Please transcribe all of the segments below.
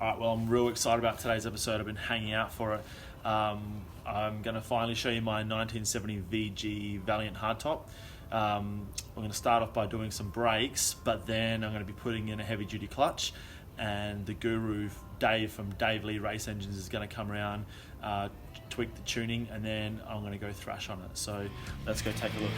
Alright, well, I'm real excited about today's episode. I've been hanging out for it. I'm going to finally show you my 1970 VG Valiant Hardtop. I'm going to start off by doing some brakes, but then I'm going to be putting in a heavy duty clutch, and the guru Dave from Dave Lee Race Engines is going to come around, tweak the tuning, and then I'm going to go thrash on it. So let's go take a look.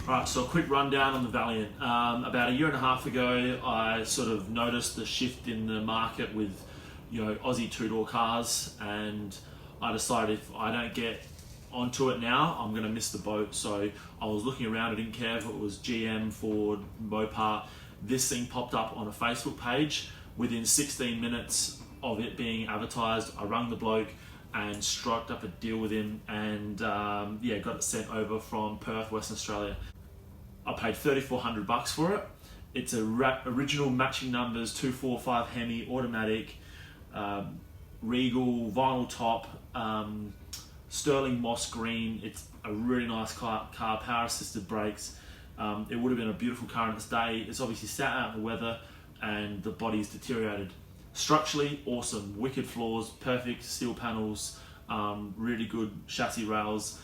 Right, so a quick rundown on the Valiant. About a year and a half ago, I sort of noticed the shift in the market with, Aussie two-door cars, and I decided if I don't get onto it now, I'm going to miss the boat. So I was looking around. I didn't care if it was GM, Ford, Mopar. This thing popped up on a Facebook page. Within 16 minutes of it being advertised, I rang the bloke and striked up a deal with him, and got it sent over from Perth, Western Australia. I paid $3,400 for it. It's a original matching numbers 245 Hemi automatic, Regal vinyl top, sterling moss green. It's a really nice car, power assisted brakes. It would have been a beautiful car in its day. It's obviously sat out in the weather and the body's deteriorated. Structurally awesome, wicked floors, perfect steel panels, really good chassis rails.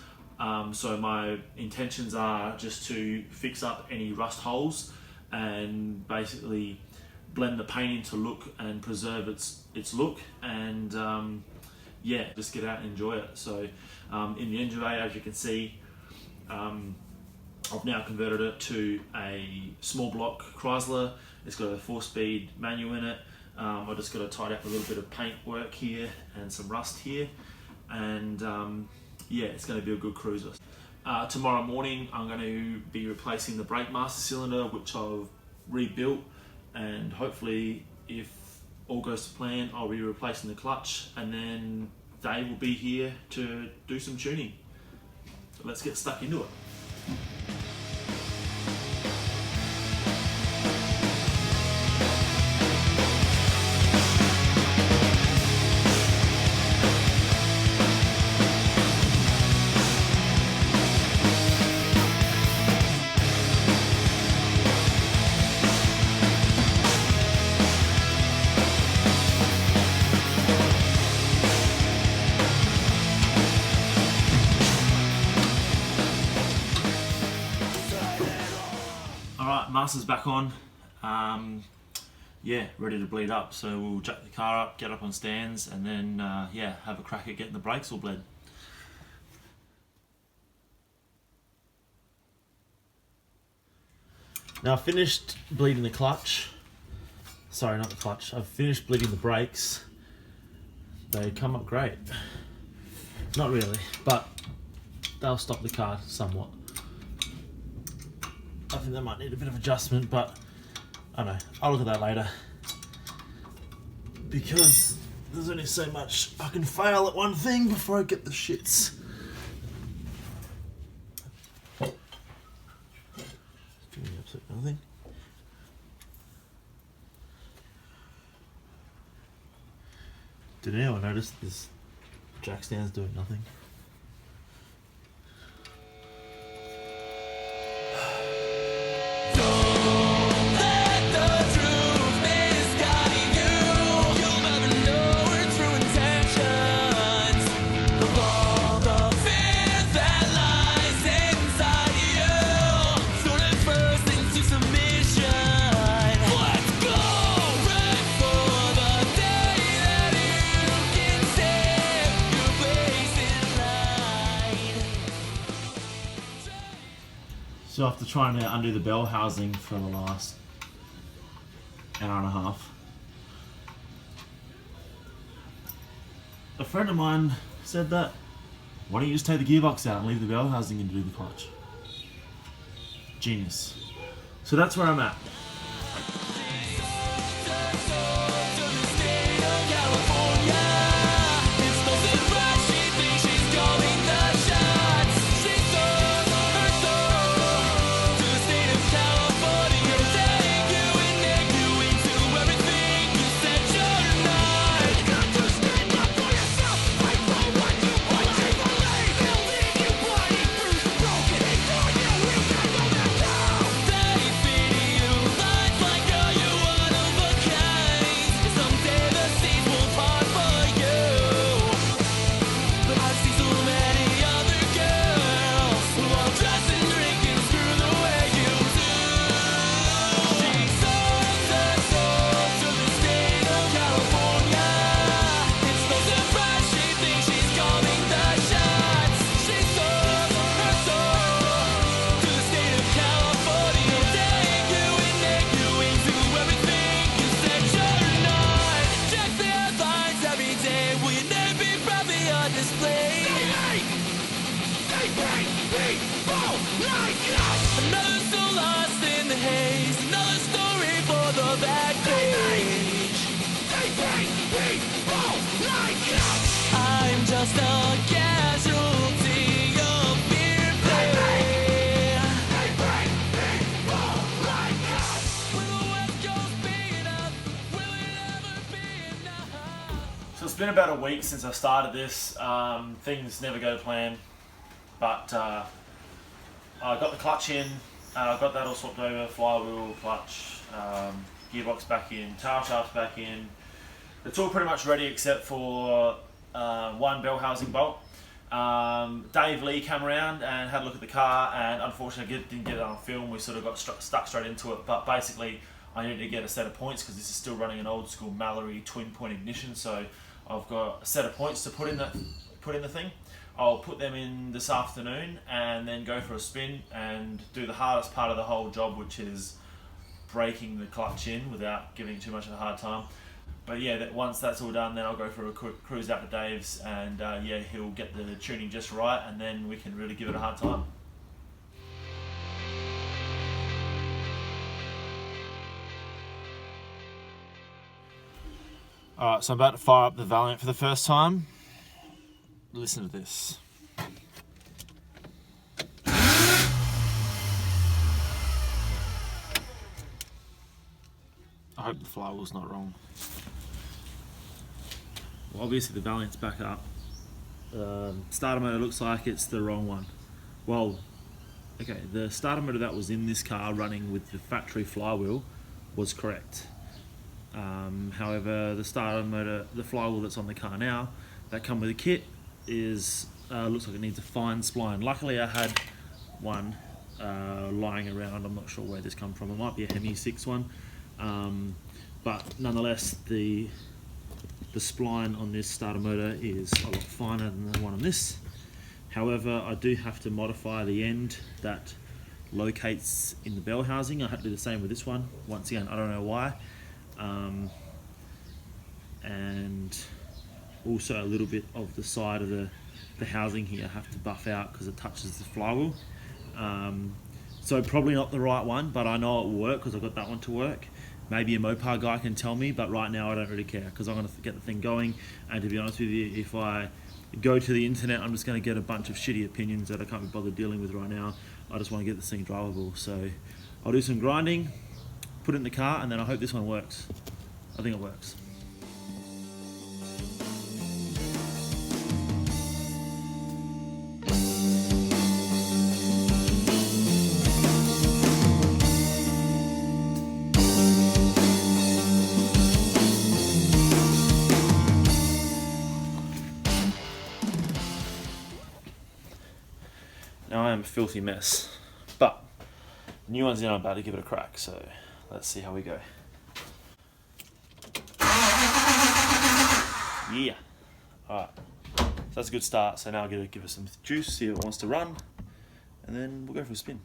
So my intentions are just to fix up any rust holes and basically blend the paint into look and preserve its look, and just get out and enjoy it. So in the engine bay, as you can see, I've now converted it to a small block Chrysler. It's got a 4-speed manual in it. I just got to tidy up a little bit of paint work here and some rust here, and it's going to be a good cruiser. Tomorrow morning I'm going to be replacing the brake master cylinder, which I've rebuilt, and hopefully, if all goes to plan, I'll be replacing the clutch, and then Dave will be here to do some tuning. So let's get stuck into it. Master's back on, ready to bleed up. So we'll jack the car up, get up on stands, and then have a crack at getting the brakes all bled. Now I've finished bleeding the clutch. Sorry, not the clutch. I've finished bleeding the brakes. They come up great. Not really, but they'll stop the car somewhat. I think they might need a bit of adjustment, but I don't know. I'll look at that later, because there's only so much I can fail at one thing before I get the shits. Doing absolutely nothing. Did anyone notice this jack stand's doing nothing? Let's go! So after trying to undo the bell housing for the last hour and a half, a friend of mine said that, why don't you just take the gearbox out and leave the bell housing and do the clutch? Genius. So that's where I'm at. So it's been about a week since I started this. Things never go to plan, but I got the clutch in, I got that all swapped over, flywheel, clutch, gearbox back in, tail shafts back in. It's all pretty much ready except for one bell housing bolt. Dave Lee came around and had a look at the car, and unfortunately didn't get it on film. We sort of got stuck straight into it, but basically I needed to get a set of points because this is still running an old school Mallory twin point ignition, so I've got a set of points to put in the thing. I'll put them in this afternoon and then go for a spin and do the hardest part of the whole job, which is breaking the clutch in without giving too much of a hard time. But yeah, once that's all done, then I'll go for a quick cruise out to Dave's, and yeah, he'll get the tuning just right, and then we can really give it a hard time. Alright, so I'm about to fire up the Valiant for the first time. Listen to this. I hope the flywheel's not wrong. Well, obviously the Valiant's back up. Starter motor looks like it's the wrong one. Well, okay, the starter motor that was in this car running with the factory flywheel was correct. However, the starter motor, the flywheel that's on the car now, that come with the kit, is looks like it needs a fine spline. Luckily I had one lying around. I'm not sure where this come from. It might be a Hemi 6 one, but nonetheless the spline on this starter motor is a lot finer than the one on this. However, I do have to modify the end that locates in the bell housing. I had to do the same with this one. Once again, I don't know why. And also a little bit of the side of the housing here I have to buff out because it touches the flywheel. So probably not the right one, but I know it will work because I've got that one to work. Maybe a Mopar guy can tell me, but right now I don't really care because I'm going to get the thing going. And to be honest with you, if I go to the internet, I'm just going to get a bunch of shitty opinions that I can't be bothered dealing with right now. I just want to get this thing drivable. So I'll do some grinding, put it in the car, and then I hope this one works. I think it works. Now I am a filthy mess, but the new one's in, I'm about to give it a crack, so let's see how we go. Yeah. Alright, so that's a good start. So now I'm going to give it some juice, see if it wants to run, and then we'll go for a spin.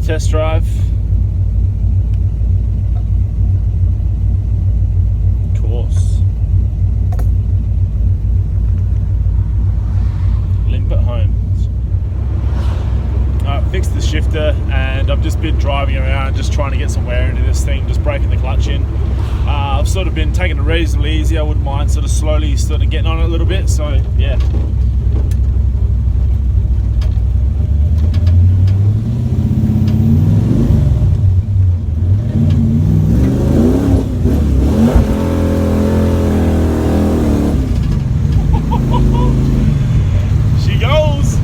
first test drive. Course. Limp at home. Fixed the shifter, and I've just been driving around just trying to get some wear into this thing, just breaking the clutch in. I've sort of been taking it reasonably easy. I wouldn't mind sort of slowly sort of getting on it a little bit, so yeah. She goes!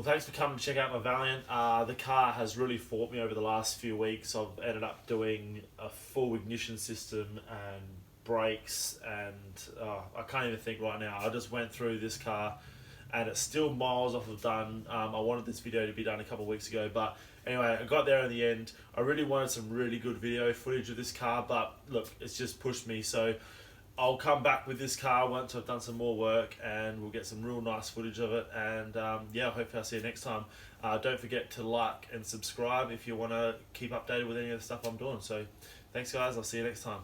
Thanks for coming to check out my Valiant. The car has really fought me over the last few weeks. I've ended up doing a full ignition system and brakes, and I can't even think right now. I just went through this car and it's still miles off of done. I wanted this video to be done a couple of weeks ago, but anyway, I got there in the end. I really wanted some really good video footage of this car, but look, it's just pushed me. So I'll come back with this car once I've done some more work, and we'll get some real nice footage of it. And yeah, hopefully I'll see you next time. Don't forget to like and subscribe if you want to keep updated with any of the stuff I'm doing. So thanks guys, I'll see you next time.